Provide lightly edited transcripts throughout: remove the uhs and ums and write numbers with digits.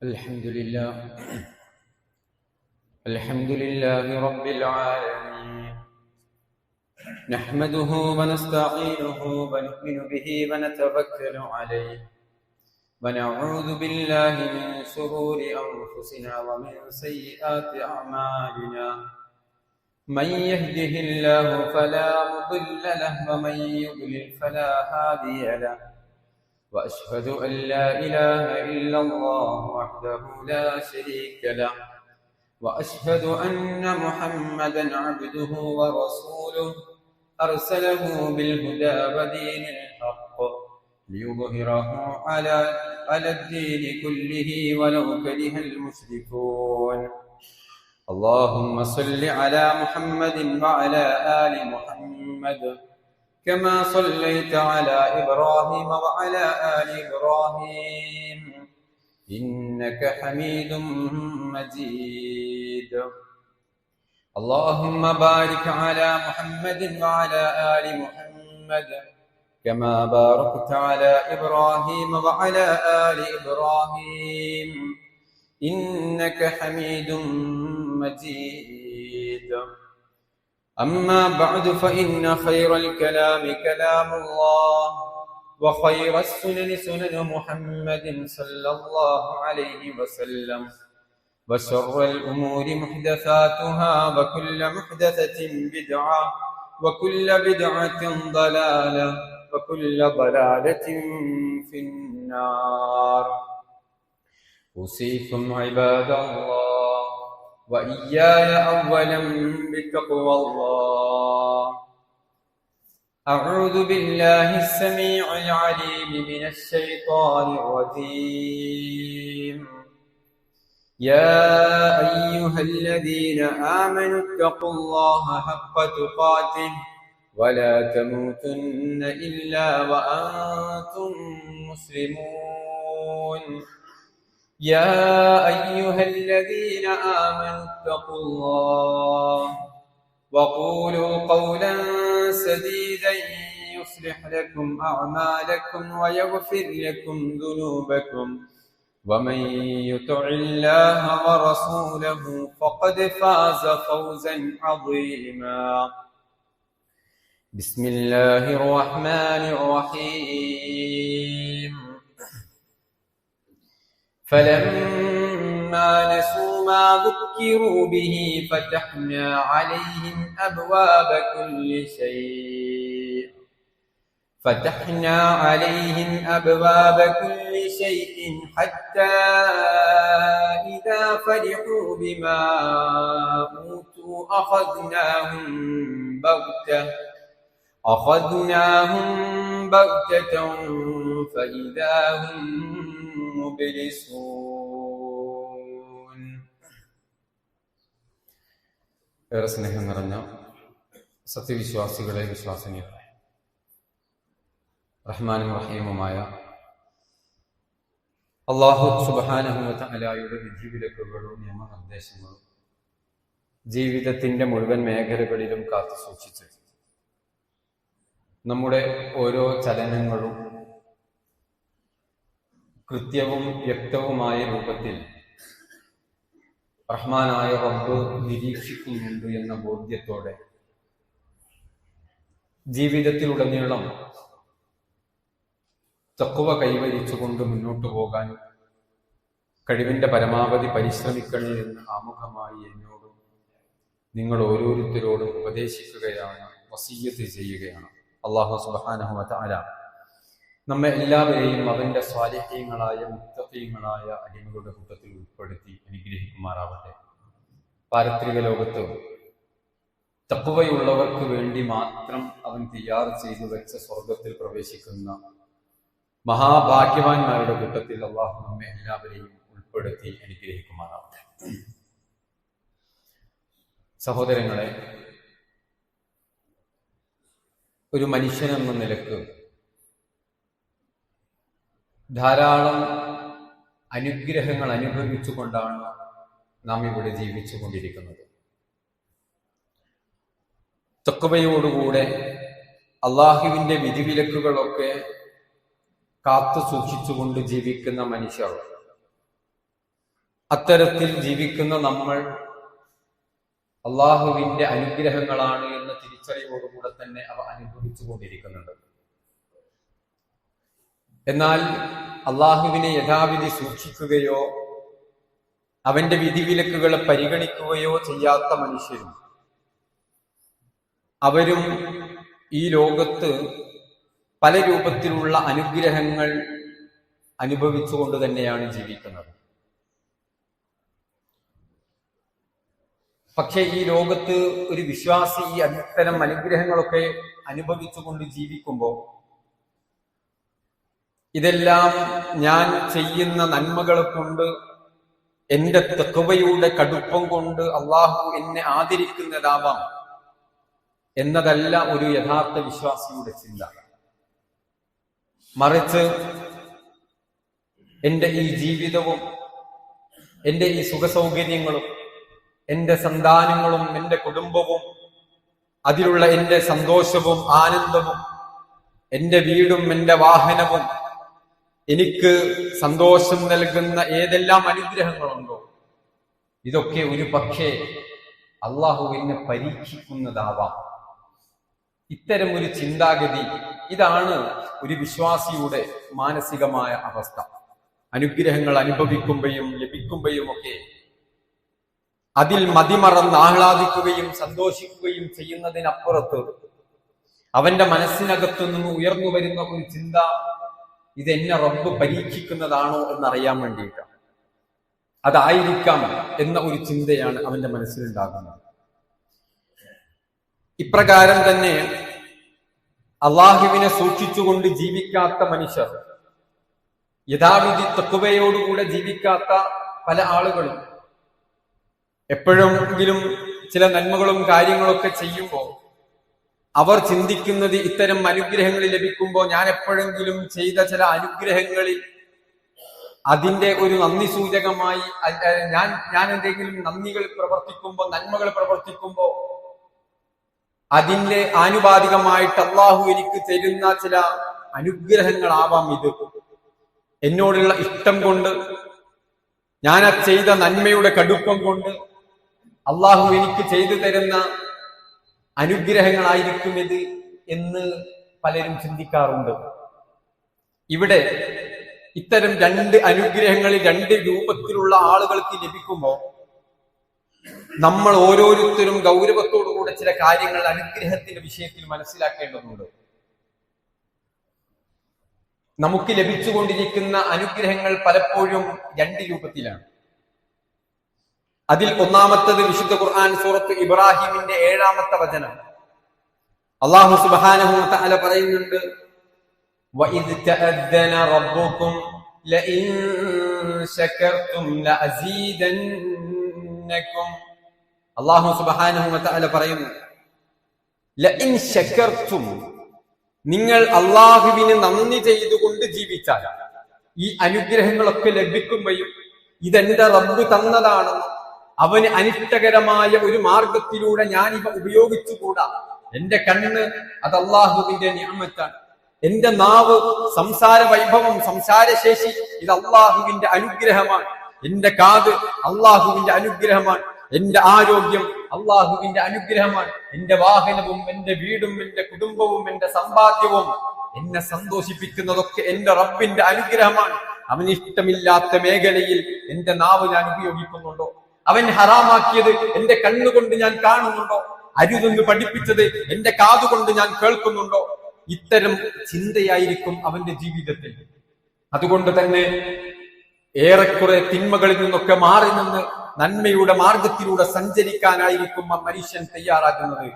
الحمد لله الحمد لله رب العالمين، نحمده ونستعينه ونؤمن به ونتوكل عليه، ونعوذ بالله من شرور أنفسنا ومن سيئات أعمالنا. من يهده الله فلا مضل له ومن يضلل فلا هادي له، وأشهد أن لا إله إلا الله وحده لا شريك له، وأشهد أن محمدا عبده ورسوله أرسله بالهدى ودين الحق ليظهره على الدين كله ولو كره المشركون. اللهم صل على محمد وعلى آل محمد كما صليت على إبراهيم وعلى آل إبراهيم إنك حميد مجيد. اللهم بارك على محمد وعلى آل محمد كما باركت على إبراهيم وعلى آل إبراهيم إنك حميد مجيد. أما بعد فإن خير الكلام كلام الله، وخير السنن سنن محمد صلى الله عليه وسلم، وشر الأمور محدثاتها وكل محدثة بدعة وكل بدعة ضلالة وكل ضلالة في النار. أوصيكم عباد الله وإياي أولا بتقوى الله. أعوذ بالله السميع العليم من الشيطان الرجيم. يا أيها الذين آمنوا اتقوا الله حق تقاته ولا تموتن إلا وأنتم مسلمون. يا أيها الذين آمنوا اتقوا الله وقولوا قولا سديدا يصلح لكم أعمالكم ويغفر لكم ذنوبكم، ومن يطع الله ورسوله فقد فاز فوزا عظيما. بسم الله الرحمن الرحيم. فلما نسوا ما ذكروا به فتحنا عليهم أبواب كل شيء حتى إذا فرحوا بما أوتوا أخذناهم بغتة فإذا هم مبلسون. ഏറെ സ്നേഹം നിറഞ്ഞ സത്യവിശ്വാസികളെ, വിശ്വാസിനികളെ, റഹ്മാനും റഹീമുമായ അല്ലാഹു സുബ്ഹാനഹു വ തആലയുടെ വിധിവിലക്കുകളും നിയമനിർദ്ദേശങ്ങളും ജീവിതത്തിന്റെ മുഴുവൻ മേഖലകളിലും കാത്തു സൂക്ഷിച്ച് നമ്മുടെ ഓരോ ചലനങ്ങളും കൃത്യവും വ്യക്തവുമായ രൂപത്തിൽ റഹ്മാനായ റബ്ബ് നിരീക്ഷിക്കുന്നുണ്ട് എന്ന ബോധ്യത്തോടെ ജീവിതത്തിലുടനീളം തഖ്വ കൈവരിച്ചുകൊണ്ട് മുന്നോട്ടു പോകാൻ കഴിവിന്റെ പരമാവധി പരിശ്രമിക്കണേ എന്ന് ആമുഖമായി എന്നോടും നിങ്ങൾ ഓരോരുത്തരോടും ഉപദേശിക്കുകയാണ്, വസിയ്യത്ത് ചെയ്യുകയാണ്. അല്ലാഹു സുബ്ഹാനഹു വ തആല നമ്മെ എല്ലാവരെയും അവന്റെ സ്വാലിഹീങ്ങളായ മുത്തഖീങ്ങളായ അടിമകളുടെ കൂട്ടത്തിൽ ഉൾപ്പെടുത്തി അനുഗ്രഹിക്കുമാറാവട്ടെ. പാരത്രിക ലോകത്ത് തഖ്വയുള്ളവർക്ക് വേണ്ടി മാത്രം അവൻ തയ്യാർ ചെയ്തു വെച്ച സ്വർഗത്തിൽ പ്രവേശിക്കുന്ന മഹാഭാഗ്യവാന്മാരുടെ കൂട്ടത്തിൽ അല്ലാഹു നമ്മെ എല്ലാവരെയും ഉൾപ്പെടുത്തി അനുഗ്രഹിക്കുമാറാവട്ടെ. സഹോദരങ്ങളെ, ഒരു മനുഷ്യനെന്ന നിലക്ക് ധാരാളം അനുഗ്രഹങ്ങൾ അനുഭവിച്ചുകൊണ്ടാണ് നാം ഇവിടെ ജീവിച്ചു കൊണ്ടിരിക്കുന്നത്. തഖ്വയോടുകൂടെ അള്ളാഹുവിന്റെ വിധിവിലക്കുകളൊക്കെ കാത്തു സൂക്ഷിച്ചുകൊണ്ട് ജീവിക്കുന്ന മനുഷ്യർ അത്തരത്തിൽ ജീവിക്കുന്ന നമ്മൾ അള്ളാഹുവിന്റെ അനുഗ്രഹങ്ങളാണ് എന്ന തിരിച്ചറിവോടുകൂടെ തന്നെ അവ അനുഭവിച്ചു കൊണ്ടിരിക്കുന്നുണ്ട്. എന്നാൽ അള്ളാഹുവിനെ യഥാവിധി സൂക്ഷിക്കുകയോ അവന്റെ വിധിവിലക്കുകളെ പരിഗണിക്കുകയോ ചെയ്യാത്ത മനുഷ്യരും അവരും ഈ ലോകത്ത് പല രൂപത്തിലുള്ള അനുഗ്രഹങ്ങൾ അനുഭവിച്ചുകൊണ്ട് തന്നെയാണ് ജീവിക്കുന്നത്. പക്ഷെ ഈ ലോകത്ത് ഒരു വിശ്വാസി ഈ അത്തരം അനുഗ്രഹങ്ങളൊക്കെ അനുഭവിച്ചുകൊണ്ട് ജീവിക്കുമ്പോൾ ഇതെല്ലാം ഞാൻ ചെയ്യുന്ന നന്മകൾ കൊണ്ട്, എന്റെ തഖ്വയുടെ കടുപ്പം കൊണ്ട് അള്ളാഹു എന്നെ ആദരിക്കുന്നതാവാം എന്നതല്ല ഒരു യഥാർത്ഥ വിശ്വാസിയുടെ ചിന്ത. മറിച്ച് എന്റെ ഈ ജീവിതവും എന്റെ ഈ സുഖസൗകര്യങ്ങളും എന്റെ സന്താനങ്ങളും എന്റെ കുടുംബവും അതിലുള്ള എന്റെ സന്തോഷവും ആനന്ദവും എന്റെ വീടും എന്റെ വാഹനവും എനിക്ക് സന്തോഷം നൽകുന്ന ഏതെല്ലാം അനുഗ്രഹങ്ങളുണ്ടോ ഇതൊക്കെ ഒരു പക്ഷേ അള്ളാഹു എന്നെ പരീക്ഷിക്കുന്നതാവാം. ഇത്തരം ഒരു ചിന്താഗതി, ഇതാണ് ഒരു വിശ്വാസിയുടെ മാനസികമായ അവസ്ഥ. അനുഗ്രഹങ്ങൾ അനുഭവിക്കുമ്പോഴും ലഭിക്കുമ്പോഴും ഒക്കെ അതിൽ മതിമറന്ന് ആഹ്ലാദിക്കുകയും സന്തോഷിക്കുകയും ചെയ്യുന്നതിനപ്പുറത്ത് അവന്റെ മനസ്സിനകത്തു നിന്ന് ഉയർന്നു വരുന്ന ഒരു ചിന്ത, ഇതെന്നെ റബ്ബ് പരീക്ഷിക്കുന്നതാണോ എന്നറിയാൻ വേണ്ടിയിട്ടാണ്, അതായിരിക്കാം എന്ന ഒരു ചിന്തയാണ് അവന്റെ മനസ്സിലുണ്ടാകുന്നത്. ഇപ്രകാരം തന്നെ അള്ളാഹുവിനെ സൂക്ഷിച്ചുകൊണ്ട് ജീവിക്കാത്ത മനുഷ്യർ, യഥാവിധി തഖ്വയോടുകൂടെ ജീവിക്കാത്ത പല ആളുകളും എപ്പോഴെങ്കിലും ചില നന്മകളും കാര്യങ്ങളൊക്കെ ചെയ്യുമ്പോൾ അവർ ചിന്തിക്കുന്നത്, ഇത്തരം അനുഗ്രഹങ്ങൾ ലഭിക്കുമ്പോൾ ഞാൻ എപ്പോഴെങ്കിലും ചെയ്ത ചില അനുഗ്രഹങ്ങളിൽ അതിന്റെ ഒരു നന്ദി സൂചകമായി ഞാൻ എന്തെങ്കിലും നന്ദികൾ പ്രവർത്തിക്കുമ്പോൾ, നന്മകൾ പ്രവർത്തിക്കുമ്പോൾ അതിന്റെ ആനുപാതികമായിട്ട് അള്ളാഹു എനിക്ക് തരുന്ന ചില അനുഗ്രഹങ്ങളാവാം ഇത്. എന്നോടുള്ള ഇഷ്ടം കൊണ്ട്, ഞാൻ ചെയ്ത നന്മയുടെ കടുപ്പം കൊണ്ട് അള്ളാഹു എനിക്ക് ചെയ്തു തരുന്ന അനുഗ്രഹങ്ങളായിരിക്കും ഇത് എന്ന് പലരും ചിന്തിക്കാറുണ്ട്. ഇവിടെ ഇത്തരം രണ്ട് അനുഗ്രഹങ്ങളിൽ രണ്ട് രൂപത്തിലുള്ള ആളുകൾക്ക് ലഭിക്കുമ്പോൾ നമ്മൾ ഓരോരുത്തരും ഗൗരവത്തോടുകൂടെ ചില കാര്യങ്ങൾ അനുഗ്രഹത്തിന്റെ വിഷയത്തിൽ മനസ്സിലാക്കേണ്ടതുണ്ട്. നമുക്ക് ലഭിച്ചുകൊണ്ടിരിക്കുന്ന അനുഗ്രഹങ്ങൾ പലപ്പോഴും രണ്ട് രൂപത്തിലാണ്. അതിൽ ഒന്നാമത്തത് വിശുദ്ധ ഖുർആൻ സൂറത്ത് ഇബ്രാഹിമിന്റെ 7-ാമത്തെ വചനം. അല്ലാഹു സുബ്ഹാനഹു വ തആല പറയുന്നുണ്ട്, വഇദ് തഅദ്ദന റബ്ബുകും ലഇൻ ശകർതും ലഅസീദന്നകും. അല്ലാഹു സുബ്ഹാനഹു വ തആല പറയുന്നു, ലഇൻ ശകർതും, നിങ്ങൾ അല്ലാഹുവിന് നന്ദി ചെയ്തുകൊണ്ട് ജീവിച്ചാൽ, ഈ അനുഗ്രഹങ്ങളൊക്കെ ലഭിക്കുമ്പോഴും ഇതെന്റെ റബ്ബ് തന്നതാണെന്നും അവന് അനിഷ്ടകരമായ ഒരു മാർഗത്തിലൂടെ ഞാൻ ഇവ ഉപയോഗിച്ചുകൂടാ. എന്റെ കണ്ണ് അത് അള്ളാഹുവിന്റെ നിഅമത്താണ്, എന്റെ നാവ് സംസാര വൈഭവം, സംസാരശേഷി ഇത് അള്ളാഹുവിന്റെ അനുഗ്രഹമാണ്, എന്റെ കാത് അള്ളാഹുവിന്റെ അനുഗ്രഹമാണ്, എന്റെ ആരോഗ്യം അള്ളാഹുവിന്റെ അനുഗ്രഹമാണ്, എന്റെ വാഹനവും എന്റെ വീടും എന്റെ കുടുംബവും എന്റെ സമ്പാദ്യവും എന്നെ സന്തോഷിപ്പിക്കുന്നതൊക്കെ എന്റെ റബ്ബിന്റെ അനുഗ്രഹമാണ്. അവന് ഇഷ്ടമില്ലാത്ത മേഖലയിൽ എന്റെ നാവ് ഞാൻ ഉപയോഗിക്കുന്നുണ്ടോ? അവൻ ഹറാമാക്കിയത് എന്റെ കണ്ണുകൊണ്ട് ഞാൻ കാണുന്നുണ്ടോ? അരുതെന്ന് പഠിപ്പിച്ചത് എന്റെ കാതുകൊണ്ട് ഞാൻ കേൾക്കുന്നുണ്ടോ? ഇത്തരം ചിന്തയായിരിക്കും അവന്റെ ജീവിതത്തിൽ. അതുകൊണ്ട് തന്നെ ഏറെക്കുറെ തിന്മകളിൽ നിന്നൊക്കെ മാറി നിന്ന് നന്മയുടെ മാർഗത്തിലൂടെ സഞ്ചരിക്കാനായിരിക്കും ആ മനുഷ്യൻ തയ്യാറാകുന്നത്.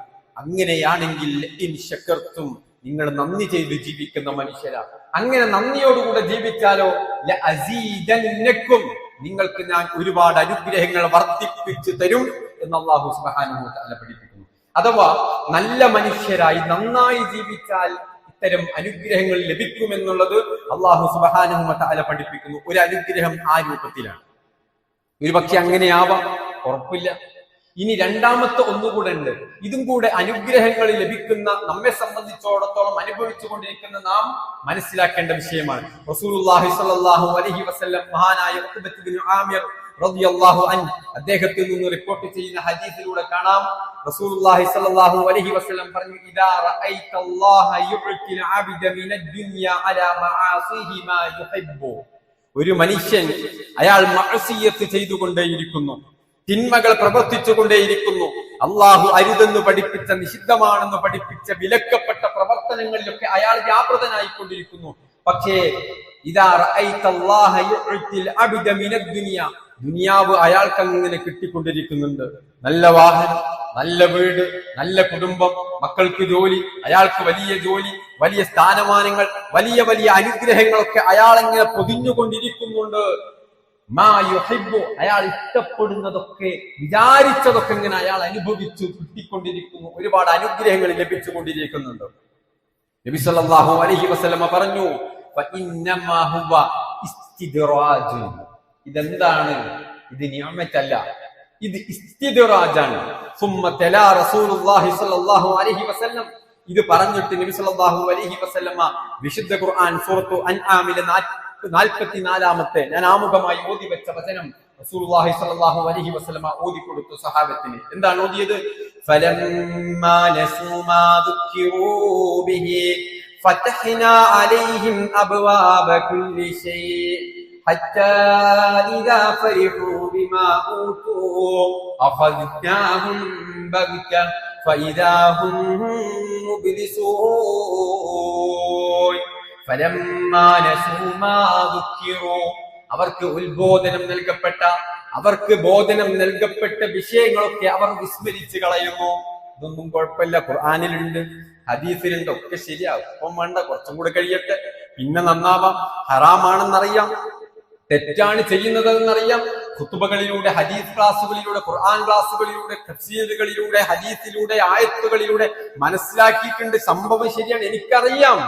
അങ്ങനെയാണെങ്കിൽ ഇൻ ശകർത്തും, നിങ്ങൾ നന്ദി ചെയ്ത് ജീവിക്കുന്ന മനുഷ്യരാ. അങ്ങനെ നന്ദിയോടുകൂടെ ജീവിച്ചാലോ ലഅസീദന്നകും, നിങ്ങൾക്ക് ഞാൻ ഒരുപാട് അനുഗ്രഹങ്ങൾ വർദ്ധിപ്പിച്ചു തരും എന്ന് അല്ലാഹു സുബ്ഹാനഹു വ തആല പഠിപ്പിക്കുന്നു. അഥവാ നല്ല മനുഷ്യരായി നന്നായി ജീവിച്ചാൽ ഇത്തരം അനുഗ്രഹങ്ങൾ ലഭിക്കുമെന്നുള്ളത് അല്ലാഹു സുബ്ഹാനഹു വ തആല പഠിപ്പിക്കുന്നു. ഒരു അനുഗ്രഹം ആ രൂപത്തിലാണ്. ഒരു പക്ഷെ അങ്ങനെയാവാം, ഉറപ്പില്ല. ഇനി രണ്ടാമത്തെ ഒന്നുകൂടെ ഉണ്ട്. ഇതും കൂടെ അനുഗ്രഹങ്ങൾ ലഭിക്കുന്ന, നമ്മെ സംബന്ധിച്ചിടത്തോളം അനുഭവിച്ചുകൊണ്ടിരിക്കുന്ന നാം മനസ്സിലാക്കേണ്ട വിഷയമാണ്. റസൂലുള്ളാഹി സ്വല്ലല്ലാഹു അലൈഹി വസല്ലം മഹാനായ ഉഖ്ബത്ത് ബിൻ ആമിർ റളിയല്ലാഹു അൻഹു അദ്ദേഹത്തിൽ നിന്ന് റിപ്പോർട്ട് ചെയ്യുന്ന ഹദീസിലൂടെ കാണാം റസൂലുള്ളാഹി സ്വല്ലല്ലാഹു അലൈഹി വസല്ലം പറഞ്ഞു ഇദാ റഅയ്തല്ലാഹ യുഅ്തിൽ അബ്ദ മിനദ് ദുനിയ അലാ മആസിഹി മാ യുഹിബ്ബു. ഒരു മനുഷ്യൻ അയാൾ മഅസിയത്ത് ചെയ്തുകൊണ്ടേയിരിക്കുന്നു, തിന്മകൾ പ്രവർത്തിച്ചുകൊണ്ടേയിരിക്കുന്നു, അള്ളാഹു അരുതെന്ന് പഠിപ്പിച്ച, നിഷിദ്ധമാണെന്ന് പഠിപ്പിച്ച, വിലക്കപ്പെട്ട പ്രവർത്തനങ്ങളിലൊക്കെ അയാൾ വ്യാപൃതനായിക്കൊണ്ടിരിക്കുന്നു. പക്ഷേ ഇദാ റഅയ്തല്ലാഹ യുഅ്തിൽ അബ്ദ മിനദ് ദുനിയ, ദുനിയാവ് അയാൾക്ക് അങ്ങനെ കിട്ടിക്കൊണ്ടിരിക്കുന്നുണ്ട്. നല്ല വാഹനം, നല്ല വീട്, നല്ല കുടുംബം, മക്കൾക്ക് ജോലി, അയാൾക്ക് വലിയ ജോലി, വലിയ സ്ഥാനമാനങ്ങൾ, വലിയ വലിയ അനുഗ്രഹങ്ങളൊക്കെ അയാളെങ്ങനെ പൊതിഞ്ഞുകൊണ്ടിരിക്കുന്നുണ്ട്. മാ യുഹിബ്ബു, അയാൾ ഇഷ്ടപ്പെടുന്നതൊക്കെ, വിചാരിച്ചതൊക്കെ ഇങ്ങനെ അയാൾ അനുഭവിച്ചു കിട്ടിക്കൊണ്ടിരിക്കുന്നു, ഒരുപാട് അനുഗ്രഹങ്ങൾ ലഭിച്ചുകൊണ്ടിരിക്കുന്നുണ്ട്. നബി സല്ലല്ലാഹു അലൈഹി വസല്ലമ പറഞ്ഞു ഫഇന്നമാ ഹുവ ഇസ്തിദ്റാജ്. ഇതെന്താണ്? ഇത് നിഅമത്തല്ല, ഇത് ഇസ്തിദ്റാജാണ്. സുമ്മ തലാ റസൂലുള്ളാഹി സ്വല്ലല്ലാഹു അലൈഹി വസല്ലം. ഇത് പറഞ്ഞിട്ട് നബി സല്ലല്ലാഹു അലൈഹി വസല്ലമ വിശുദ്ധ ഖുർആൻ സൂറത്തു അൻആമിലെ 44-ാമത്തെ ഞാൻ ആമുഖമായി ഓതി വെച്ച വചനം റസൂലുള്ളാഹി സ്വല്ലല്ലാഹു അലൈഹി വസല്ലമ ഓതി കൊടുത്തു സഹാബത്തിന്. എന്താണ് ഓതിയത്? ഫലമ്മാ നസൂ മാ ദുക്കിറൂ ബിഹി ഫതഹ്നാ അലൈഹിം അബ്വാബ കുല്ലി ശൈഇ ഹത്താ ഇദാ ഫരിഹൂ ബിമാ ഊതൂ അഖദ്നാഹും ബഗ്ത ഫഇദാ ഹും മുബ്ലിസൂൻ. ഫലമ്മാ നസൂ മാ ദുക്കിറൂ, അവർക്ക് ഉത്ബോധനം നൽകപ്പെട്ട, അവർക്ക് ബോധനം നൽകപ്പെട്ട വിഷയങ്ങളൊക്കെ അവർ വിസ്മരിച്ച് കളയുന്നു. ഇതൊന്നും കുഴപ്പമില്ല, ഖുർആനിലുണ്ട്, ഹദീസിലുണ്ട്, ഒക്കെ ശരിയാവും, ഇപ്പം വേണ്ട, കുറച്ചും കൂടെ കഴിയട്ടെ, പിന്നെ നന്നാവാം. ഹറാമാണെന്നറിയാം, തെറ്റാണ് ചെയ്യുന്നതെന്നറിയാം. ഖുതുബകളിലൂടെ, ഹദീസ് ക്ലാസുകളിലൂടെ, ഖുർആൻ ക്ലാസുകളിലൂടെ, തഫ്സീറുകളിലൂടെ, ഹദീസിലൂടെ, ആയത്തുകളിലൂടെ മനസ്സിലാക്കിയിട്ടുണ്ട്. സംഭവം ശരിയാണ്, എനിക്കറിയാം.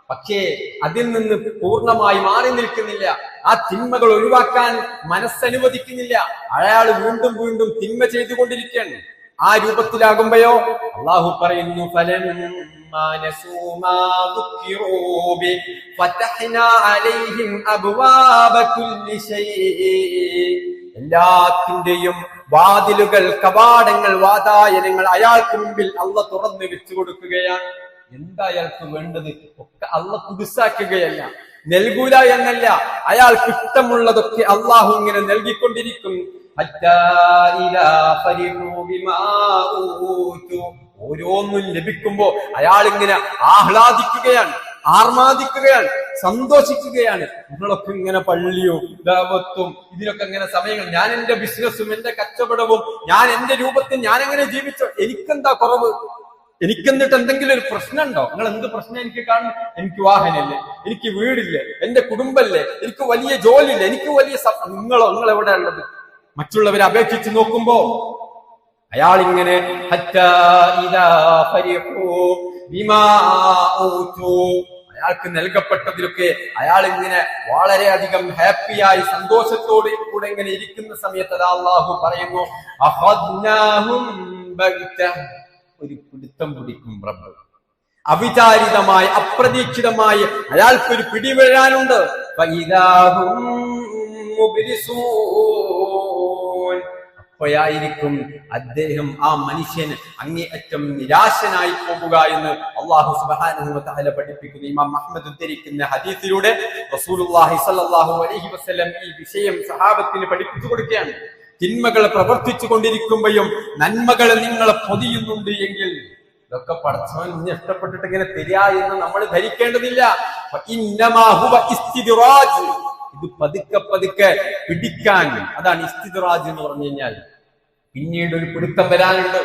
പക്ഷേ അതിൽ നിന്ന് പൂർണ്ണമായി മാറി നിൽക്കുന്നില്ല, ആ തിന്മകൾ ഒഴിവാക്കാൻ മനസ്സനുവദിക്കുന്നില്ല. അയാൾ വീണ്ടും വീണ്ടും തിന്മ ചെയ്തുകൊണ്ടിരിക്കുകയാണ്. ആ രൂപത്തിലാകുമ്പോഴോ അള്ളാഹു പറയുന്നു ഫലമ്മാ നസൂ മാ ദുക്കിറൂ ബി ഫതഹ്നാ അലൈഹിം അബ്വാബ കുല്ലി ശൈഇ. എല്ലാത്തിന്റെയും വാതിലുകൾ, കവാടങ്ങൾ, വാതായനങ്ങൾ അയാൾക്ക് മുമ്പിൽ അള്ളാഹ് തുറന്നു വെച്ചു കൊടുക്കുകയാണ്. എന്താ അയാൾക്ക് വേണ്ടത് ഒക്കെ അള്ളാഹ് കുദിസാക്കുകയല്ല, നൽകൂല എന്നല്ല, അയാൾക്ക് ഇഷ്ടമുള്ളതൊക്കെ അള്ളാഹു ഇങ്ങനെ നൽകിക്കൊണ്ടിരിക്കും. ഓരോന്നും ലഭിക്കുമ്പോ അയാൾ ഇങ്ങനെ ആഹ്ലാദിക്കുകയാണ്, ആർമാദിക്കുകയാണ്, സന്തോഷിക്കുകയാണ്. നിങ്ങളൊക്കെ ഇങ്ങനെ പള്ളിയും ദഅവത്തും ഇതിനൊക്കെ ഇങ്ങനെ സമയങ്ങൾ, ഞാൻ എന്റെ ബിസിനസ്സും എന്റെ കച്ചവടവും ഞാൻ എന്റെ രൂപത്തിൽ ഞാൻ എങ്ങനെ ജീവിച്ചോ, എനിക്കെന്താ കുറവ്? എനിക്കെന്നിട്ട് എന്തെങ്കിലും ഒരു പ്രശ്നമുണ്ടോ? നിങ്ങൾ എന്ത് പ്രശ്നം എനിക്ക് കാണുന്നു? എനിക്ക് വാഹനമില്ലേ, എനിക്ക് വീടില്ലേ, എന്റെ കുടുംബല്ലേ, എനിക്ക് വലിയ ജോലിയില്ല, എനിക്ക് വലിയ നിങ്ങൾ എവിടെ ഉള്ളത്? മറ്റുള്ളവരെ അപേക്ഷിച്ച് നോക്കുമ്പോ അയാൾ ഇങ്ങനെ അയാൾക്ക് നൽകപ്പെട്ടതിലൊക്കെ അയാൾ ഇങ്ങനെ വളരെയധികം ഹാപ്പിയായി സന്തോഷത്തോടെ കൂടെ ഇങ്ങനെ ഇരിക്കുന്ന സമയത്ത് അല്ലാഹു പറയുന്നു ഒരു പിടുത്തം പിടിക്കും റബ്ബ്. അവിചാരിതമായി, അപ്രതീക്ഷിതമായി അയാൾക്കൊരു പിടിവീഴാനുണ്ട്. അപ്പോഴായിരിക്കും അദ്ദേഹം, ആ മനുഷ്യൻ അങ്ങേയറ്റം നിരാശനായി പോകുക എന്ന് അല്ലാഹു സുബ്ഹാനഹു വ തആല പഠിപ്പിക്കുന്നു. ഇമാം അഹ്മദ് ഉദ്ധരിക്കുന്ന ഹദീസിലൂടെ റസൂലുള്ളാഹി സ്വല്ലല്ലാഹു അലൈഹി വസല്ലം ഈ വിഷയം സഹാബത്തിന് പഠിപ്പിച്ചു കൊടുക്കുകയാണ്. തിന്മകൾ പ്രവർത്തിച്ചു കൊണ്ടിരിക്കുമ്പോഴും നന്മകൾ നിങ്ങളെ പൊതിയുന്നുണ്ട് എങ്കിൽ ഇതൊക്കെ പടച്ചവൻ ഇഷ്ടപ്പെട്ടിട്ട് ഇങ്ങനെ തരിക എന്ന് നമ്മൾ ധരിക്കേണ്ടതില്ല. ഇത് പതുക്കെ പതുക്കെ പിടിക്കാൻ, അതാണ് ഇസ്തിദ്റാജ് എന്ന് പറഞ്ഞു കഴിഞ്ഞാൽ. പിന്നീട് ഒരു പിടുത്തം വരാനുണ്ട്,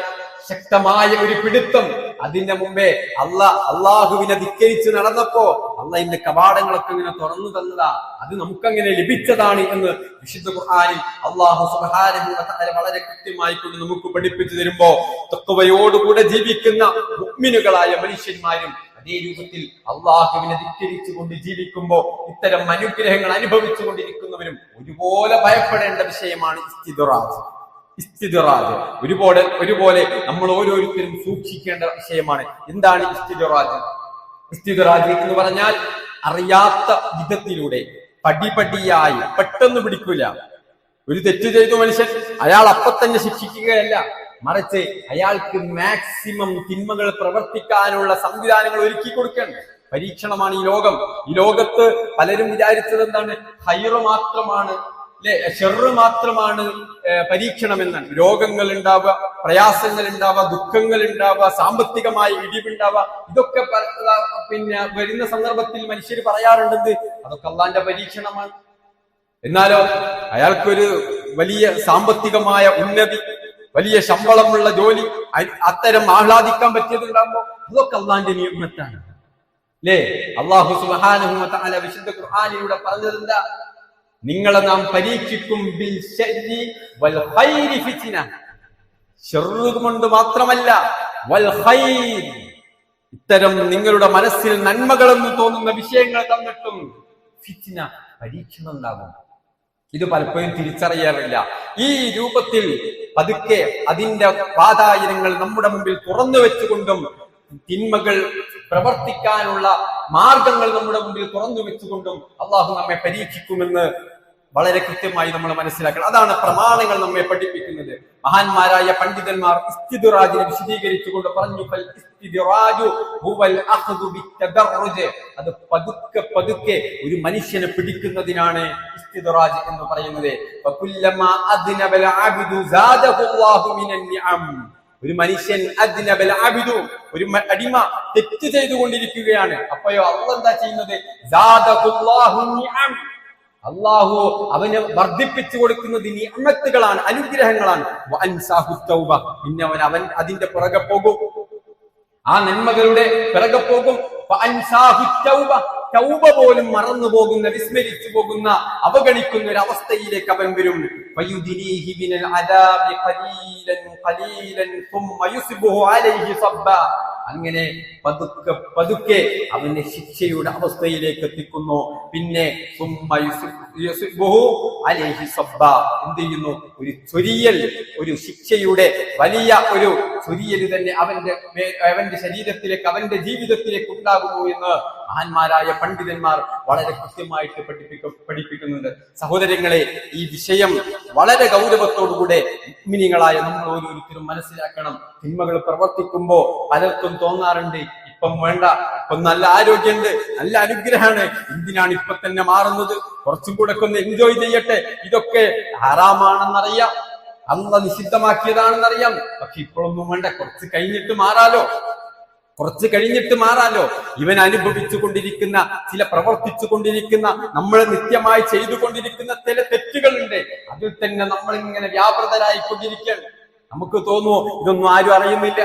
ശക്തമായ ഒരു പിടുത്തം. അതിന്റെ മുമ്പേ അള്ളാഹുവിനെ ധിക്കരിച്ച് നടന്നപ്പോ അള്ളാഹിന്റെ കവാടങ്ങളൊക്കെ ഇങ്ങനെ തുറന്നു തന്നതാ, അത് നമുക്കങ്ങനെ ലഭിച്ചതാണ് എന്ന് വിശുദ്ധ ഖുർആനിൽ അള്ളാഹു സുബ്ഹാനഹു വ തആല വളരെ കൃത്യമായി കൊണ്ട് നമുക്ക് പഠിപ്പിച്ചു തരുമ്പോ തഖ്വയോടുകൂടെ ജീവിക്കുന്ന മുഅ്മിനുകളായ മനുഷ്യന്മാരും അതേ രൂപത്തിൽ അള്ളാഹുവിനെ ധിക്കരിച്ചുകൊണ്ട് ജീവിക്കുമ്പോ ഇത്തരം അനുഗ്രഹങ്ങൾ അനുഭവിച്ചു കൊണ്ടിരിക്കുന്നവരും ഒരുപോലെ ഭയപ്പെടേണ്ട വിഷയമാണ് ഇസ്തിദ്റാജ്. ഇസ്തിദ്റാജ് ഒരുപോലെ നമ്മൾ ഓരോരുത്തരും സൂക്ഷിക്കേണ്ട വിഷയമാണ്. എന്താണ് ഇസ്തിദ്റാജ്? ഇസ്തിദ്റാജ് എന്ന് പറഞ്ഞാൽ അറിയാത്ത വിധത്തിലൂടെ പടിപടിയായി, പെട്ടെന്ന് പിടിക്കൂല, ഒരു തെറ്റ് ചെയ്തു മനുഷ്യൻ, അയാൾ അപ്പൊ തന്നെ ശിക്ഷിക്കുകയല്ല, മറിച്ച് അയാൾക്ക് മാക്സിമം തിന്മകൾ പ്രവർത്തിക്കാനുള്ള സംവിധാനങ്ങൾ ഒരുക്കി കൊടുക്കണം. പരീക്ഷണമാണ് ഈ ലോകം. ഈ ലോകത്ത് പലരും വിചാരിച്ചത് എന്താണ്? ഹൈറ് മാത്രമാണ്, അല്ലെ, ഷെറ് മാത്രമാണ് പരീക്ഷണം എന്നാണ്. രോഗങ്ങൾ ഉണ്ടാവുക, പ്രയാസങ്ങൾ ഉണ്ടാവുക, ദുഃഖങ്ങൾ ഉണ്ടാവുക, സാമ്പത്തികമായ ഇടിവുണ്ടാവുക, ഇതൊക്കെ പിന്നെ വരുന്ന സന്ദർഭത്തിൽ മനുഷ്യർ പറയാറുണ്ടെന്ന് അതൊക്കെ അള്ളാന്റെ പരീക്ഷണമാണ്. എന്നാലോ അയാൾക്കൊരു വലിയ സാമ്പത്തികമായ ഉന്നതി, വലിയ ശമ്പളമുള്ള ജോലി, അത്തരം ആഹ്ലാദിക്കാൻ പറ്റിയതുണ്ടാകുമ്പോ അതൊക്കെ അള്ളാന്റെ നിയമത്താണ്, അല്ലേ? അല്ലാഹു സുബ്ഹാനഹു വ തആല വിശുദ്ധ ഖുർആനിലൂടെ പറഞ്ഞതെന്താ? നിങ്ങളെ നാം പരീക്ഷിക്കും ബിൽ ശർരി വൽ ഖൈരി ഫിത്ന. ശർറ് കൊണ്ട് മാത്രമല്ല, വൽ ഖൈർ, ഇത്തരം നിങ്ങളുടെ മനസ്സിൽ നന്മകളെന്ന് തോന്നുന്ന വിഷയങ്ങൾ തന്നിട്ടും ഫിത്ന, പരീക്ഷണം ഉണ്ടാകും. ഇത് പലപ്പോഴും തിരിച്ചറിയാറില്ല. ഈ രൂപത്തിൽ പതുക്കെ അതിന്റെ വാതായനങ്ങൾ നമ്മുടെ മുമ്പിൽ തുറന്നു വെച്ചുകൊണ്ടും തിന്മകൾ പ്രവർത്തിക്കാനുള്ള മാർഗങ്ങൾ നമ്മുടെ മുമ്പിൽ തുറന്നു വെച്ചുകൊണ്ടും അള്ളാഹു നമ്മെ പരീക്ഷിക്കുമെന്ന് വളരെ കൃത്യമായി നമ്മൾ മനസ്സിലാക്കണം. അതാണ് പ്രമാണങ്ങൾ നമ്മെ പഠിപ്പിക്കുന്നത്. മഹാന്മാരായ പണ്ഡിതന്മാർ ഇസ്തിദ്റാജിനെ വിശദീകരിച്ചുകൊണ്ട് പറഞ്ഞു, അത് പതുക്കെ പതുക്കെ ഒരു മനുഷ്യനെ പിടിക്കുന്നതിനാണ് ഇസ്തിദ്റാജ് എന്ന് പറയുന്നത്. ഒരു മനുഷ്യൻ ഒരു അടിമ തെറ്റ് ചെയ്തുകൊണ്ടിരിക്കുകയാണ്, അപ്പോഴോ അള്ളാഹു എന്താ ചെയ്യുന്നത്? അള്ളാഹു അവന് വർദ്ധിപ്പിച്ചു കൊടുക്കുന്നത് നിഅമത്തുകളാണ്, അനുഗ്രഹങ്ങളാണ്. പിന്നെ അവൻ അതിന്റെ പുറകെ പോകും, ആ നന്മകളുടെ പിറകെ പോകും. തൗബ പോലും മറന്നു പോകുന്ന, വിസ്മരിച്ചു പോകുന്ന, അവഗണിക്കുന്ന ഒരു അവസ്ഥയിലേക്ക് അവൻ വരും. അങ്ങനെ പതുക്കെ പതുക്കെ അവനെ ശിക്ഷയുടെ അവസ്ഥയിലേക്ക് എത്തിക്കുന്നു. പിന്നെ എന്ത് ചെയ്യുന്നു? ഒരു ചൊരിയൽ, ഒരു ശിക്ഷയുടെ വലിയ ഒരു ചൊരിയൽ തന്നെ അവന്റെ ശരീരത്തിലേക്ക്, അവന്റെ ജീവിതത്തിലേക്ക് ഉണ്ടാകുന്നു എന്ന് മഹാന്മാരായ പണ്ഡിതന്മാർ വളരെ കൃത്യമായിട്ട് പഠിപ്പിക്കുന്നുണ്ട്. സഹോദരങ്ങളെ, ഈ വിഷയം വളരെ ഗൗരവത്തോടുകൂടെ മുഅ്മിനീങ്ങളായ നമ്മൾ ഓരോരുത്തരും മനസ്സിലാക്കണം. തിന്മകൾ പ്രവർത്തിക്കുമ്പോ പലർക്കും തോന്നാറുണ്ട്, ഇപ്പം വേണ്ട, ഇപ്പം നല്ല ആരോഗ്യമുണ്ട്, നല്ല അനുഗ്രഹമാണ്, എന്തിനാണ് ഇപ്പൊ തന്നെ മാറുന്നത്, കുറച്ചും കൂടെ ഒന്ന് എൻജോയ് ചെയ്യട്ടെ, ഇതൊക്കെ ഹറാമാണെന്നറിയാം, അല്ലാഹു നിഷിദ്ധമാക്കിയതാണെന്നറിയാം, പക്ഷെ ഇപ്പോഴൊന്നും വേണ്ട, കുറച്ച് കഴിഞ്ഞിട്ട് മാറാലോ. ഇവൻ അനുഭവിച്ചു കൊണ്ടിരിക്കുന്ന, ചില പ്രവർത്തിച്ചു കൊണ്ടിരിക്കുന്ന, നമ്മൾ നിത്യമായി ചെയ്തുകൊണ്ടിരിക്കുന്ന ചില തെറ്റുകളുണ്ട്, അതിൽ തന്നെ നമ്മൾ ഇങ്ങനെ വ്യാപൃതരായിക്കൊണ്ടിരിക്കുകയാണ്. നമുക്ക് തോന്നുമോ ഇതൊന്നും ആരും അറിയുന്നില്ല,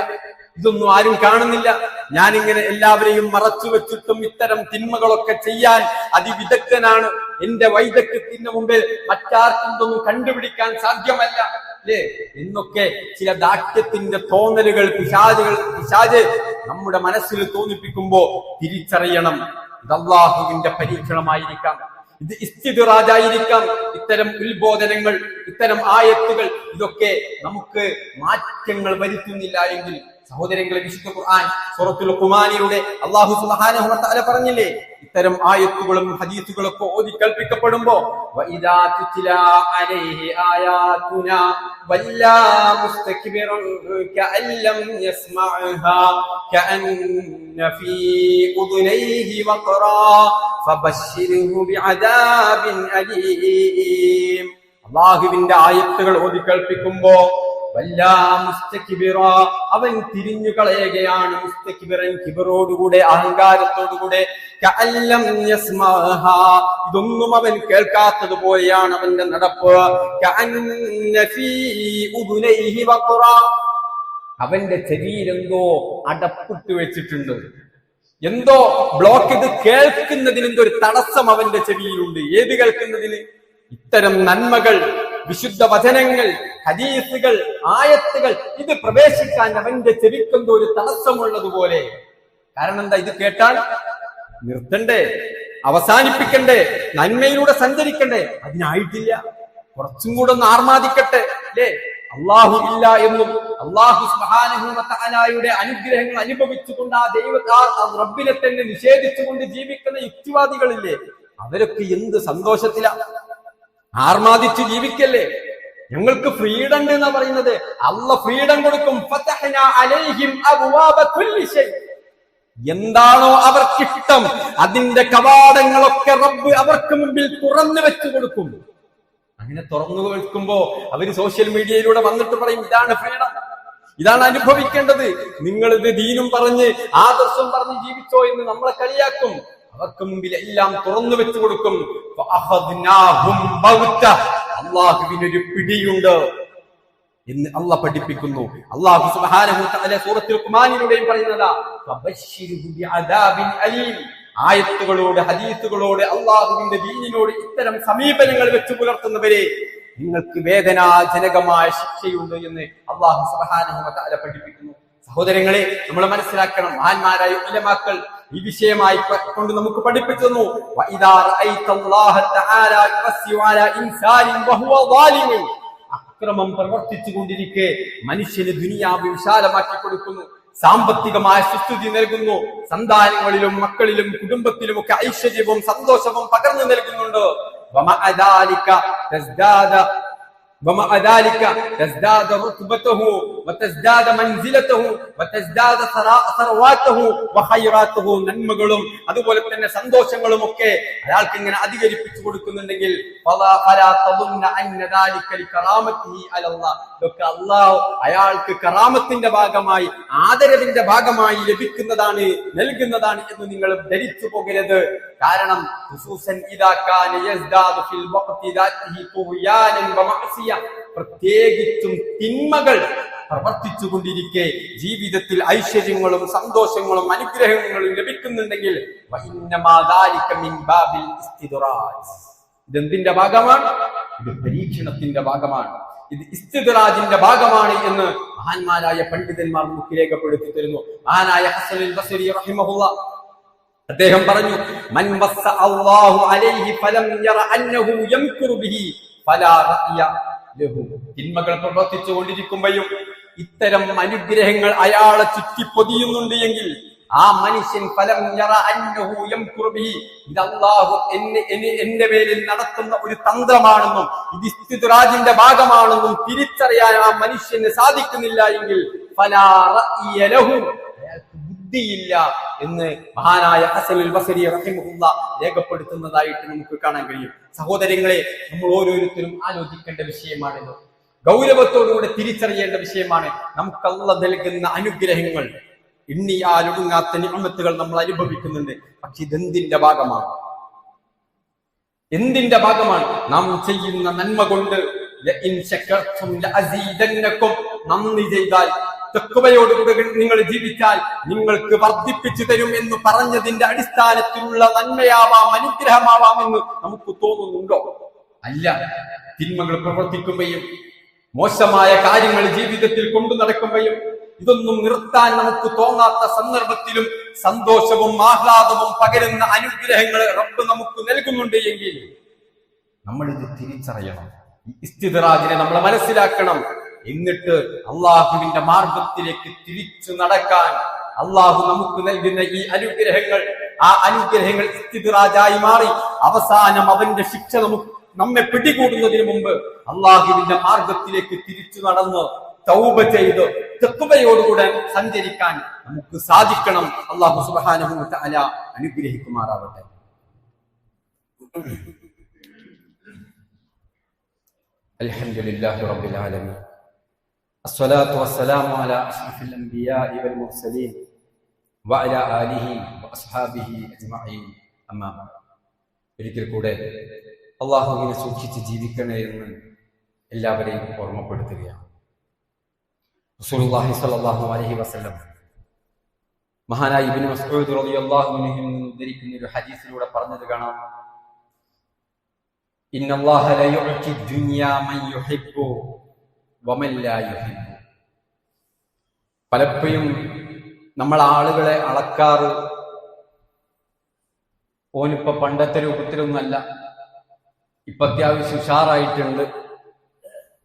ഇതൊന്നും ആരും കാണുന്നില്ല, ഞാനിങ്ങനെ എല്ലാവരെയും മറച്ചു വെച്ചിട്ടും ഇത്തരം തിന്മകളൊക്കെ ചെയ്യാൻ അതിവിദഗ്ധനാണ്, എന്റെ വൈദഗ്ധ്യത്തിന് മുമ്പിൽ മറ്റാർക്കും ഇതൊന്നും കണ്ടുപിടിക്കാൻ സാധ്യമല്ല, അല്ലേ എന്നൊക്കെ ചില ദാക്ഷ്യത്തിന്റെ തോന്നലുകൾ പിശാച് നമ്മുടെ മനസ്സിൽ തോന്നിപ്പിക്കുമ്പോ തിരിച്ചറിയണം, ഇത് അല്ലാഹുവിന്റെ പരീക്ഷണമായിരിക്കാം, ഇത് ഇസ്തിദ്റാജായിരിക്കാം. ഇത്തരം ഉത്ബോധനങ്ങൾ, ഇത്തരം ആയത്തുകൾ, ഇതൊക്കെ നമുക്ക് മാറ്റങ്ങൾ വരുത്തുന്നില്ല എങ്കിൽ, സഹോദരങ്ങളെ, വിശുദ്ധ ഖുർആൻ സൂറത്തുൽ ഖുമാനിലൂടെ അല്ലാഹു സുബ്ഹാനഹു വ തആല പറഞ്ഞില്ലേ, ഇത്തരം ആയത്തുകളും ഹദീസുകളൊക്കെ ഓതി കൽപ്പിക്കപ്പെടുമ്പോ വഇദാ തുത്ലാ അലൈഹി ആയാതുനാ വല്ലാ മുസ്തക്ബിറൻ കഅല്ലം യസ്മഅഹാ കഅന്ന ഫീ ഉദുനൈഹി വഖറാ ഫബശ്ശിർഹു ബിഅദാബിൻ അലീം. അല്ലാഹുവിന്റെ ആയത്തുകൾ ഓതി കൽപ്പിക്കുമ്പോ അവൻ തിരിഞ്ഞു കളയുകയാണ്, മുസ്തക്ബിറൻ, കിബറോടുകൂടെ, അഹങ്കാരത്തോടുകൂടെ, ഇതൊന്നും അവൻ കേൾക്കാത്തതുപോലെയാണ് അവന്റെ നടപ്പ്. അവന്റെ ശരീരെന്തോ അടപ്പിട്ട് വെച്ചിട്ടുണ്ട്, എന്തോ ബ്ലോക്ക് ചെയ്ത് കേൾക്കുന്നതിന് എന്തോ ഒരു തടസ്സം അവന്റെ ചെവിയിലുണ്ട്. ഏത് കേൾക്കുന്നതിന്? ഇത്തരം നന്മകൾ, വിശുദ്ധ വചനങ്ങൾ, ഹദീസുകൾ, ആയത്തുകൾ, ഇത് പ്രവേശിക്കാൻ അവന്റെ ചെവിക്കെന്തോ ഒരു തടസ്സമുള്ളതുപോലെ. കാരണം എന്താ? ഇത് കേട്ടാൽ നിർത്തണ്ടേ, അവസാനിപ്പിക്കണ്ടേ, നന്മയിലൂടെ സഞ്ചരിക്കണ്ടേ? അതിനായിട്ടില്ല, കുറച്ചും കൂടെ ഒന്ന് ആർമാദിക്കട്ടെ, അല്ലേ? അള്ളാഹു ഇല്ല എന്നും അള്ളാഹു സുബ്ഹാനഹു വ തആലയുടെ അനുഗ്രഹങ്ങൾ അനുഭവിച്ചുകൊണ്ട് ആ റബ്ബിനെ തന്നെ നിഷേധിച്ചുകൊണ്ട് ജീവിക്കുന്ന യുക്തിവാദികളില്ലേ, അവരൊക്കെ എന്ത് സന്തോഷത്തിലാണ്, ആർമാദിച്ച് ജീവിക്കല്ലേ. ഞങ്ങൾക്ക് ഫ്രീഡം ഉണ്ട് എന്നാ പറയുന്നത്. അല്ലാഹ് ഫ്രീഡം കൊടുക്കും. ഫതഹ്നാ അലൈഹിം അബ്വാബ കുല്ലി ശൈ. എന്താണോ അവർക്കിഷ്ടം അതിന്റെ കവാടങ്ങളൊക്കെ റബ്ബ് അവർക്ക് മുമ്പിൽ തുറന്നു വെച്ചു കൊടുക്കും. അങ്ങനെ തുറന്നു വെക്കുമ്പോ അവര് സോഷ്യൽ മീഡിയയിലൂടെ വന്നിട്ട് പറയും, ഇതാണ് ഫ്രീഡം, ഇതാണ് അനുഭവിക്കേണ്ടത്, നിങ്ങൾ ഇത് ദീനും പറഞ്ഞ് ആദർശം പറഞ്ഞ് ജീവിച്ചോ എന്ന് നമ്മളെ കളിയാക്കും. അവർക്ക് മുമ്പിൽ എല്ലാം തുറന്നു വെച്ചു കൊടുക്കും. അള്ളാഹുവിനൊരു പിടിയുണ്ട് എന്ന് അള്ളാഹ് പഠിപ്പിക്കുന്നു. അല്ലാഹു സുബ്ഹാനഹു വ തആല സൂറത്തുൽ ഖുമാനിലൂടെയും പറയുന്നതാ, ഫബശ്ശിർഹു ബിഅദാബിൻ അലീം. ആയത്തുകളോട് ഹദീസുകളോട് അള്ളാഹുവിന്റെ ദീനിനോട് ഇത്തരം സമീപനങ്ങൾ വെച്ച് പുലർത്തുന്നവരെ നിങ്ങൾക്ക് വേദനാജനകമായ ശിക്ഷയുണ്ട് എന്ന് അല്ലാഹു സുബ്ഹാനഹു വ തആല പഠിപ്പിക്കുന്നു. സഹോദരങ്ങളെ, നമ്മൾ മനസ്സിലാക്കണം, മഹാന്മാരായ ഉലമാക്കൾ ഈ വിഷയമായി കൊണ്ട് നമുക്ക് പഠിപ്പിച്ചു തന്നു. വഇദാ റഅയ്തല്ലാഹ തആല യസ്യു അലാ ഇൻസാനിൻ വഹുവ ളാലിമുൻ. അക്രമം പ്രവർത്തിച്ചു കൊണ്ടിരിക്കെ മനുഷ്യന് ദുനിയാവ് വിശാലമാക്കി കൊടുക്കുന്നു, സാമ്പത്തികമായ സുസ്ഥിതി നൽകുന്നു, സന്താനങ്ങളിലും മക്കളിലും കുടുംബത്തിലും ഒക്കെ ഐശ്വര്യവും സന്തോഷവും പകർന്നു നൽകുന്നുണ്ട്. ومع ذلك تزداد رتبته وتزداد منزلته وتزداد ثرواته وخيراته. നന്മകളും അതുപോലെ തന്നെ സന്തോഷങ്ങളും ഒക്കെ അയാൾക്ക് ഇങ്ങനെ അധികരിപ്പിച്ചു കൊടുക്കുന്നുണ്ടെങ്കിൽ ഇതൊക്കെ അല്ലാഹു അയാൾക്ക് കറാമത്തിന്റെ ഭാഗമായി, ആദരവിന്റെ ഭാഗമായി ലഭിക്കുന്നതാണ്, നൽകുന്നതാണ് എന്ന് നിങ്ങൾ ധരിച്ചു പോകരുത്. കാരണം പ്രത്യേകിച്ചും തിന്മകൾ പ്രവർത്തിച്ചുകൊണ്ടിരിക്കെ ജീവിതത്തിൽ ഐശ്വര്യങ്ങളും സന്തോഷങ്ങളും അനുഗ്രഹങ്ങളും ലഭിക്കുന്നുണ്ടെങ്കിൽ ഇതെന്തിന്റെ ഭാഗമാണ്? ഇത് പരീക്ഷണത്തിന്റെ ഭാഗമാണ്, ഇത് ഇസ്തിദ്റാജിന്റെ ഭാഗമാണ് എന്ന് മഹാന്മാരായ പണ്ഡിതന്മാർ നമുക്ക് രേഖപ്പെടുത്തി തരുന്നു. മഹാനായ ഹസനുൽ ബസ്രി റഹിമഹുല്ലാഹ് അദ്ദേഹം പറഞ്ഞു, മൻ വസ്സ അല്ലാഹു അലൈഹി ഫലം യറ അന്നഹു യംകുറു ബിഹി ഫലാ റഅയ ലഹു. തിന്മകൾ പ്രവർത്തിച്ചുകൊണ്ടിരിക്കുമ്പോഴും ഇത്തരം അനുഗ്രഹങ്ങൾ അയാളെ ചുറ്റി പൊതിയുന്നുണ്ട് എങ്കിൽ ആ മനുഷ്യൻ ഫലം യറ അന്നഹു യംകുറു ബിഹി, ഇത് അല്ലാഹു എന്റെ മേലിൽ നടത്തുന്ന ഒരു തന്ത്രമാണെന്നും ഇത് ഇസ്തിദ്റാജിന്റെ ഭാഗമാണെന്നും തിരിച്ചറിയാൻ ആ മനുഷ്യന് സാധിക്കുന്നില്ല എങ്കിൽ ഫലാ റഅയ ലഹു, ബുദ്ധിയില്ല എന്ന് മഹാനായ ഹസനുൽ ബസ്രി റഹിമഹുല്ലാഹ് രേഖപ്പെടുത്തുന്നതായിട്ട് നമുക്ക് കാണാൻ കഴിയും. സഹോദരങ്ങളെ, നമ്മൾ ഓരോരുത്തരും ആലോചിക്കേണ്ട വിഷയമാണിത്, ഗൗരവത്തോടുകൂടെ തിരിച്ചറിയേണ്ട വിഷയമാണ്. നമുക്ക് അല്ലാഹ് നൽകുന്ന അനുഗ്രഹങ്ങൾ, എണ്ണിയാലൊടുങ്ങാത്ത നിഅമത്തുകൾ നമ്മൾ അനുഭവിക്കുന്നുണ്ട്. പക്ഷെ ഇതെന്തിന്റെ ഭാഗമാണ്? എന്തിന്റെ ഭാഗമാണ്? നാം ചെയ്യുന്ന നന്മ കൊണ്ട് ലഇൻ ശകർതും ലഅസീദന്നകും, നന്ദി ചെയ്താൽ തഖ്വയോടുകൂടി നിങ്ങൾ ജീവിച്ചാൽ നിങ്ങൾക്ക് വർദ്ധിപ്പിച്ചു തരും എന്ന് പറഞ്ഞതിന്റെ അടിസ്ഥാനത്തിലുള്ള നന്മയാവാം, അനുഗ്രഹമാവാം എന്ന് നമുക്ക് തോന്നുന്നുണ്ടോ? അല്ല. തിന്മകൾ പ്രവർത്തിക്കുമ്പോഴും മോശമായ കാര്യങ്ങൾ ജീവിതത്തിൽ കൊണ്ടു നടക്കുമ്പോഴും ഇതൊന്നും നിർത്താൻ നമുക്ക് തോന്നാത്ത സന്ദർഭത്തിലും സന്തോഷവും ആഹ്ലാദവും പകരുന്ന അനുഗ്രഹങ്ങൾ റബ്ബ് നമുക്ക് നൽകുന്നുണ്ട് എങ്കിൽ നമ്മളിത് തിരിച്ചറിയണം. ഇസ്തിദ്റാജിനെ നമ്മൾ മനസ്സിലാക്കണം. എന്നിട്ട് അള്ളാഹുവിന്റെ മാർഗത്തിലേക്ക് തിരിച്ചു നടക്കാൻ അള്ളാഹു നമുക്ക് നൽകുന്ന ഈ അനുഗ്രഹങ്ങൾ, ആ അനുഗ്രഹങ്ങൾ ഇസ്തിദ്റാജായി മാറി അവസാനം അവന്റെ ശിക്ഷ നമ്മെ പിടികൂടുന്നതിന് മുമ്പ് അള്ളാഹുവിന്റെ മാർഗത്തിലേക്ക് തിരിച്ചു നടന്ന് തൗബ ചെയ്ത് തഖ്വയോടുകൂടെ സഞ്ചരിക്കാൻ നമുക്ക് സാധിക്കണം. അല്ലാഹു സുബ്ഹാനഹു വ തആല അനുഗ്രഹിക്കുമാറാവട്ടെ. അൽഹംദുലില്ലാഹി റബ്ബിൽ ആലമീൻ, അസ്സലാത്തു വസ്സലാമു അലാ അഷ്റഫിൽ അൻബിയാഇ വൽ മുർസലീൻ വഅലാ ആലിഹി വഅസ്ഹാബിഹി അജ്മഈൻ. അമ്മാ ബഅദ്. ഒരിക്കൽ കൂടെ അല്ലാഹുവിനെ സൂക്ഷിച്ച് ജീവിക്കണേ എന്ന് എല്ലാവരെയും ഓർമ്മപ്പെടുത്തുകയാണ്. റസൂലുള്ളാഹി സ്വല്ലല്ലാഹു അലൈഹി വസല്ലം മഹാനായ ഇബ്നു മസ്ഊദ് റളിയല്ലാഹു അൻഹു ഉദ്ധരിക്കുന്ന ഒരു ഹദീസിലൂടെ പറഞ്ഞത് കാണാം, ഇന്നല്ലാഹ ലാ യുഅതി ദുനിയാ മൻ യുഹിബ്ബു വമൻ ലാ യുഹിബ്ബു. പലപ്പോഴും നമ്മൾ ആളുകളെ അളക്കാറ് ഓനിപ്പോ പണ്ടത്തെ രൂപത്തിലൊന്നല്ല, ഇപ്പൊ അത്യാവശ്യം ഉഷാറായിട്ടുണ്ട്,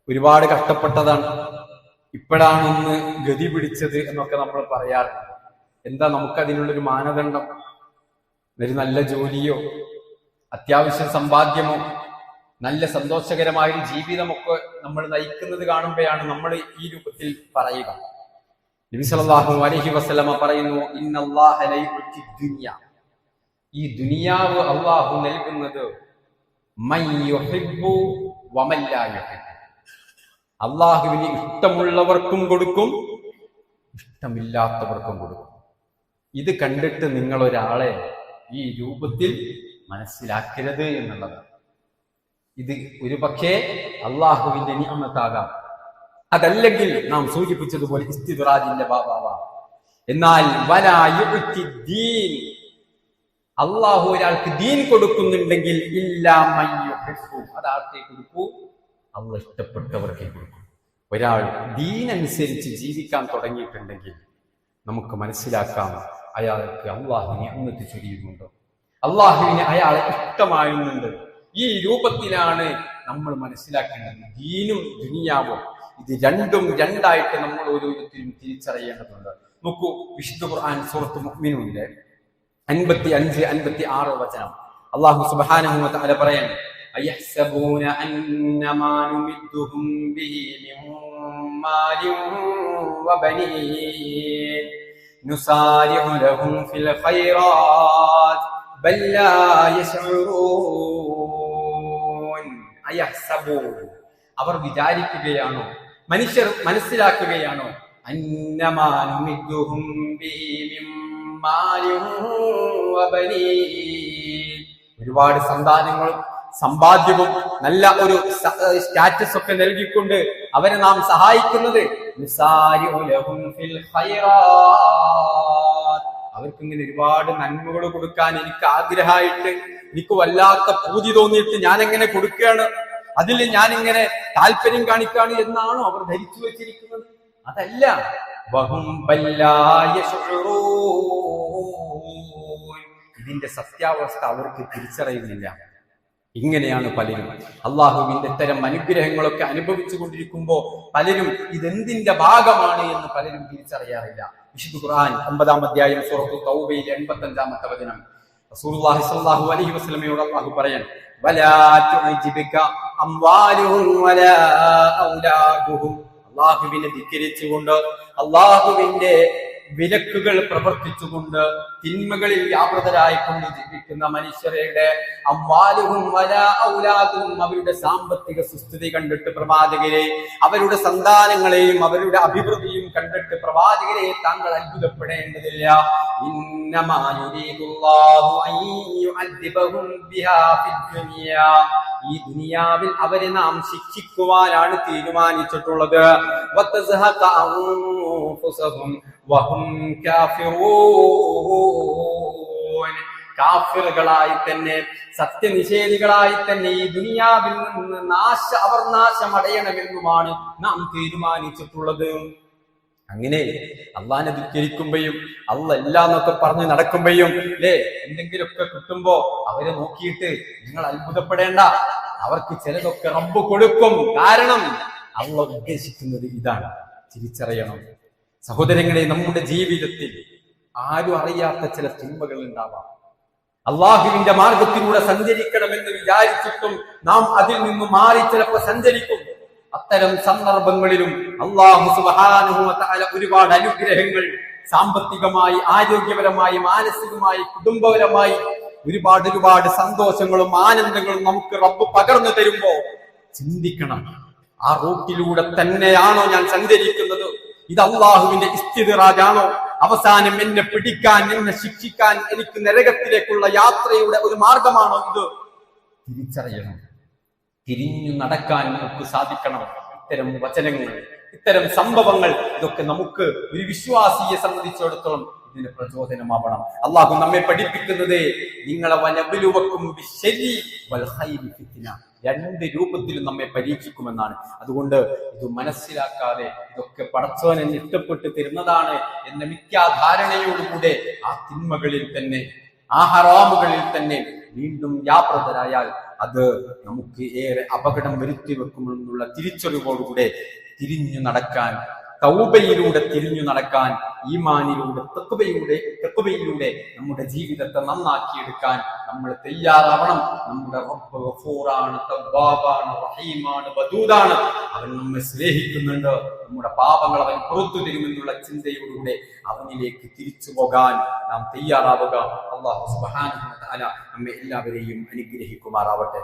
ഒരുപാട് കഷ്ടപ്പെട്ടതാണ്, ഇപ്പോഴാണൊന്ന് ഗതി പിടിച്ചത് എന്നൊക്കെ നമ്മൾ പറയാറുണ്ട്. എന്താ നമുക്കതിനുള്ളൊരു മാനദണ്ഡം? ഒരു നല്ല ജോലിയോ അത്യാവശ്യം സമ്പാദ്യമോ നല്ല സന്തോഷകരമായൊരു ജീവിതമൊക്കെ നമ്മൾ നയിക്കുന്നത് കാണുമ്പോഴാണ് നമ്മൾ ഈ രൂപത്തിൽ പറയുക. നബി സല്ലല്ലാഹു അലൈഹി വസല്ലമ പറയുന്നു, ഇന്നല്ലാഹ ലാ യുഅ്തി ദുനിയ, ഈ ദുനിയാവ് അല്ലാഹു നൽകുന്നത് മൻ യുഹിബ്ബു വമൻ ലാ യുഹിബ്ബു, അല്ലാഹുവിന് ഇഷ്ടമുള്ളവർക്കും കൊടുക്കും ഇഷ്ടമില്ലാത്തവർക്കും കൊടുക്കും. ഇത് കണ്ടിട്ട് നിങ്ങൾ ഒരാളെ ഈ രൂപത്തിൽ മനസ്സിലാക്കരുത് എന്നുള്ളതാണ്. ഇത് ഒരു പക്ഷേ അള്ളാഹുവിന്റെ നിഅമത്താകാം, അതല്ലെങ്കിൽ നാം സൂചിപ്പിച്ചതുപോലെ ഇസ്തിദ്റാജിന്റെ ബാബാവാം. എന്നാൽ വലാ യുഅ്തി ദീൻ, അള്ളാഹു ഒരാൾക്ക് ദീൻ കൊടുക്കുന്നുണ്ടെങ്കിൽ ഇല്ലാ മൻ യുഹിബ്ബു, അതാർക്കേ കൊടുക്കൂ? അള്ളാഹ് ഇഷ്ടപ്പെട്ടവർക്കേ കൊടുക്കൂ. ഒരാൾ ദീനനുസരിച്ച് ജീവിക്കാൻ തുടങ്ങിയിട്ടുണ്ടെങ്കിൽ നമുക്ക് മനസ്സിലാക്കാം അയാൾക്ക് അള്ളാഹു നിഅമത്ത് ചൊരിയുന്നുണ്ട്, അള്ളാഹുവിന് അയാളെ ഇഷ്ടമായുന്നുണ്ട്. ഈ രൂപത്തിലാണ് നമ്മൾ മനസ്സിലാക്കേണ്ടത്. ദീനും ദുനിയാവും ഇത് രണ്ടും രണ്ടായിട്ട് നമ്മൾ ഓരോരുത്തരും തിരിച്ചറിയേണ്ടതുണ്ട്. നോക്കൂ, വിശുദ്ധ ഖുർആൻ സൂറത്ത് മുഅ്മിനൂനിലെ 55-56 വചനം അല്ലാഹു സുബ്ഹാനഹു വ തആല പറയാൻ, അയഹ്സബൂന അന്നമാ നുമിദ്ദുഹും ബിഹി മിൻ മാലിൻ വബനീൻ നുസാരിഉ ലഹും ഫിൽ ഖൈറാത്ത് ബൽ ലാ യശ്ഉറൂൻ. അയഹ്സബൂൻ, അവർ വിചാരിക്കുകയാണോ, മനുഷ്യർ മനസ്സിലാക്കുകയാണോ, അന്നമാ നുമിദ്ദുഹും ബിഹി മിൻ മാലിൻ വബനീൻ, ഒരുപാട് സന്താനങ്ങളും സമ്പാദ്യവും നല്ല ഒരു സ്റ്റാറ്റസ് ഒക്കെ നൽകിക്കൊണ്ട് അവരെ നാം സഹായിക്കുന്നത് അവർക്ക് ഇങ്ങനെ ഒരുപാട് നന്മകൾ കൊടുക്കാൻ എനിക്ക് ആഗ്രഹമായിട്ട്, എനിക്ക് വല്ലാത്ത പൂതി തോന്നിയിട്ട് ഞാൻ എങ്ങനെ കൊടുക്കുകയാണ്, അതിൽ ഞാൻ ഇങ്ങനെ താല്പര്യം കാണിക്കാണ് എന്നാണോ അവർ ധരിച്ചു വെച്ചിരിക്കുന്നത്? അതല്ല, ഇതിന്റെ സത്യാവസ്ഥ അവർക്ക് തിരിച്ചറിയുന്നില്ല. ഇങ്ങനെയാണ് പലരും അള്ളാഹുവിന്റെ ഇത്തരം അനുഗ്രഹങ്ങളൊക്കെ അനുഭവിച്ചു കൊണ്ടിരിക്കുമ്പോൾ പലരും ഇതെന്തിന്റെ ഭാഗമാണ് എന്ന് പലരും തിരിച്ചറിയാറില്ല. വിശുദ്ധ ഖുർആൻ 9-ാം അധ്യായം സൂറത്തു തൗബയിലെ 85-ാമത്തെ വചനം റസൂലുള്ളാഹി സ്വല്ലല്ലാഹു അലൈഹി വസല്ലമയോട് അള്ളാഹു പറയാൻ, വലാ തുഅ്ജിബക അംവാലുഹും വലാ ഔലാദുഹും, അള്ളാഹുവിനെ ധിക്കരിച്ചുകൊണ്ട് അള്ളാഹുവിന്റെ വിലക്കുകൾ പ്രവർത്തിച്ചുകൊണ്ട് തിന്മകളിൽ വ്യാപൃതരായിക്കൊണ്ട് ജീവിക്കുന്ന മനുഷ്യരുടെ അംവാലുഹും വലാ ഔലാദുഹും, അവരുടെ സാമ്പത്തിക സുസ്ഥിതി കണ്ടിട്ട് പ്രവാചകരെ, അവരുടെ സന്താനങ്ങളെയും അവരുടെ അഭിവൃദ്ധിയും കണ്ടിട്ട് പ്രവാചകരെ താങ്കൾ അത്ഭുതപ്പെടേണ്ടതില്ല. ഇന്നമാ യുരീദുല്ലാഹു അൻ യുഅദ്ദിബഹും ബിഹാ ഫിദ്ദുനിയാ, ഈ ദുനിയാവിൽ അവരെ നാം ശിക്ഷിക്കുവാനാണ് തീരുമാനിച്ചിട്ടുള്ളത്. വതസ്ഹഖ അൻഫുസഹും വഹും കാഫിറൂൻ, കാഫിറുകളായി തന്നെ സത്യനിഷേധികളായി തന്നെ ഈ ദുനിയാവിൽ നിന്ന് അവർ നാശമടയണമെന്നുമാണ് നാം തീരുമാനിച്ചിട്ടുള്ളത്. അങ്ങനെ അള്ളാഹിനെ ധിക്കരിക്കുമ്പോഴും അല്ല എന്നൊക്കെ പറഞ്ഞ് നടക്കുമ്പോഴും എന്തെങ്കിലുമൊക്കെ കിട്ടുമ്പോ അവരെ നോക്കിയിട്ട് നിങ്ങൾ അത്ഭുതപ്പെടേണ്ട, അവർക്ക് ചിലതൊക്കെ റബ്ബ് കൊടുക്കും. കാരണം അള്ളാഹ് ഉദ്ദേശിക്കുന്നത് ഇതാണ്, തിരിച്ചറിയണം. സഹോദരങ്ങളെ, നമ്മുടെ ജീവിതത്തിൽ ആരും അറിയാത്ത ചില തിന്മകൾ ഉണ്ടാവാം. അള്ളാഹുവിന്റെ മാർഗത്തിലൂടെ സഞ്ചരിക്കണമെന്ന് വിചാരിച്ചിട്ടും നാം അതിൽ നിന്നും മാറി ചിലപ്പോൾ സഞ്ചരിക്കും. അത്തരം സന്ദർഭങ്ങളിലും അല്ലാഹു സുബ്ഹാനഹു വ തആല ഒരുപാട് അനുഗ്രഹങ്ങൾ സാമ്പത്തികമായി, ആരോഗ്യപരമായി, മാനസികമായി, കുടുംബപരമായി ഒരുപാട് സന്തോഷങ്ങളും ആനന്ദങ്ങളും നമുക്ക് റബ്ബ് പകർന്നു തരുമ്പോ ചിന്തിക്കണം, ആ റൂട്ടിലൂടെ തന്നെയാണോ ഞാൻ സഞ്ചരിക്കുന്നത്? ഇത് അള്ളാഹുവിന്റെ ഇസ്തിദ്റാജാണോ? അവസാനം എന്നെ പിടിക്കാൻ, എന്നെ ശിക്ഷിക്കാൻ, എനിക്ക് നരകത്തിലേക്കുള്ള യാത്രയുടെ ഒരു മാർഗമാണോ ഇത്? തിരിച്ചറിയണം. തിരിഞ്ഞു നടക്കാൻ നമുക്ക് സാധിക്കണം. ഇത്തരം വചനങ്ങൾ, ഇത്തരം സംഭവങ്ങൾ, ഇതൊക്കെ നമുക്ക് ഒരു വിശ്വാസിയെ സംബന്ധിച്ചിടത്തോളം ഇതിന് പ്രചോദനമാവണം. അള്ളാഹു നമ്മെ പഠിപ്പിക്കുന്നത് നിങ്ങളെ വനബലുവക്കും ബിശ്ശരി വൽ ഖൈരി ഫിത്ന, രണ്ട് രൂപത്തിലും നമ്മെ പരീക്ഷിക്കുമെന്നാണ്. അതുകൊണ്ട് ഇത് മനസ്സിലാക്കാതെ ഇതൊക്കെ പടച്ചവനെ ഇഷ്ടപ്പെട്ട് തരുന്നതാണ് എന്ന മിഥ്യാധാരണയോടുകൂടെ ആ തിന്മകളിൽ തന്നെ, ആ ഹറാമുകളിൽ തന്നെ വീണ്ടും വ്യാപൃതരായാൽ അത് നമുക്ക് ഏറെ അപകടം വരുത്തി വെക്കുമെന്നുള്ള തിരിച്ചറിവോടുകൂടെ തിരിഞ്ഞു നടക്കാൻ തൗബയിലൂടെ തിരിഞ്ഞു നടക്കാൻ, ഈമാനിലൂടെ തഖ്വയിലൂടെ നമ്മുടെ ജീവിതത്തെ നന്നാക്കിയെടുക്കാൻ നമ്മൾ തയ്യാറാവണം. നമ്മുടെ റബ്ബ് ഗഫൂറാണ്, തവ്വാബാണ്, റഹീമാണ്, വദൂദാണ്. അവൻ നമ്മെ സ്നേഹിക്കുന്നുണ്ട്. നമ്മുടെ പാപങ്ങൾ അവൻ പുറത്തു തരുമെന്നുള്ള ചിന്തയോടുകൂടെ അവനിലേക്ക് തിരിച്ചു പോകാൻ നാം തയ്യാറാവുക. അല്ലാഹു സുബ്ഹാനഹു വ തആല നമ്മെ എല്ലാവരെയും അനുഗ്രഹിക്കുമാറാവട്ടെ.